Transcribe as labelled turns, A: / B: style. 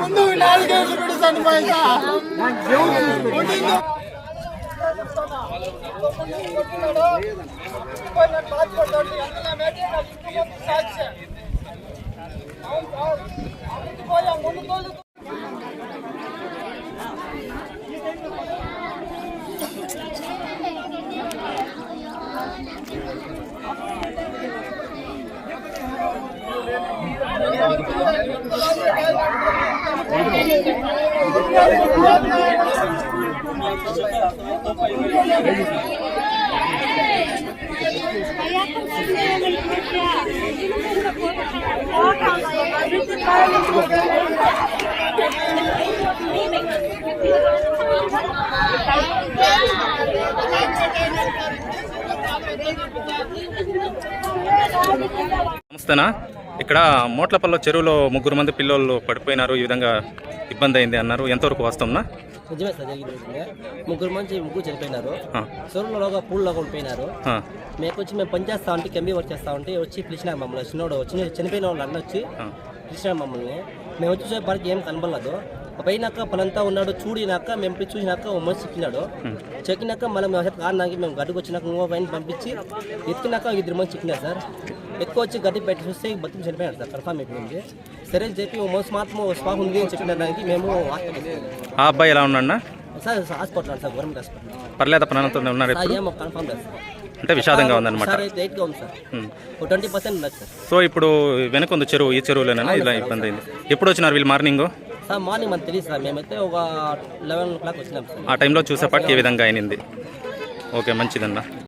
A: ముందు 4 గంటలు కూడా చనిపోయిందా
B: నమస్తేనా. ఇక్కడ మోట్లపల్లి చెరువులో 3 మంది పిల్లలు పడిపోయినారు, ఈ విధంగా ఇబ్బంది అయింది అన్నారు. ఎంతవరకు వాస్తవంనా?
C: నిజమే సార్, జరిగింది. 3 చనిపోయినారు. చెరువులోగా పూల్లోగా ఉండిపోయినారు. మేము పని చేస్తా ఉంటే కెంబీ వర్క్ చేస్తా ఉంటే వచ్చి పిలిచినారు మమ్మల్ని. చిన్నోడు వచ్చి చనిపోయిన వాళ్ళు అన్న వచ్చి పిలిచినారు మమ్మల్ని. మేము వచ్చి చూసేపాటికి ఏం కనబడలేదు. పోయినాక పనంతా ఉన్నాడు. చూడినాక మేము చూసినాక ఓ మనిషి చిక్కినాడు. చెక్కినాక మనం కారణానికి మేము గడ్డకు వచ్చినాక ఇంకో పైన పంపించి ఎత్తినాక 2 మంది చిక్కినారు సార్. ఎక్కువ వచ్చి గడ్డి పెట్టి చూస్తే బతుకు చనిపోయినాడు సార్. కన్ఫామ్ అయిపోయింది. సరే అని చెప్పి ఓ మనిషి మాత్రం స్పాక్ ఉంది అని చెప్పిన దానికి మేము
B: ఆ అబ్బాయి ఎలా ఉన్నాడు
C: sir? Hospital sir, government hospital.
B: పర్లేదా? పనంతో ఉన్నారు?
C: ఏమో కన్ఫామ్ లేదు సార్.
B: అంటే విషాదంగా ఉందన్నమాట.
C: సార్ అయితే 8గా ఉంది సార్. 20% ఉండదు సార్.
B: సో ఇప్పుడు వెనక ఉంది చెరువు, ఈ చెరువులోనే ఇలా ఇబ్బంది అయింది. ఎప్పుడు వచ్చినారు వీళ్ళు? Morning
C: sir. మార్నింగ్ మనకు తెలియదు సార్. మేమైతే ఒక 11 o'clock వచ్చినాం సార్.
B: ఆ టైంలో చూసేపాటికి ఏ విధంగా అయింది? ఓకే, మంచిదన్నా.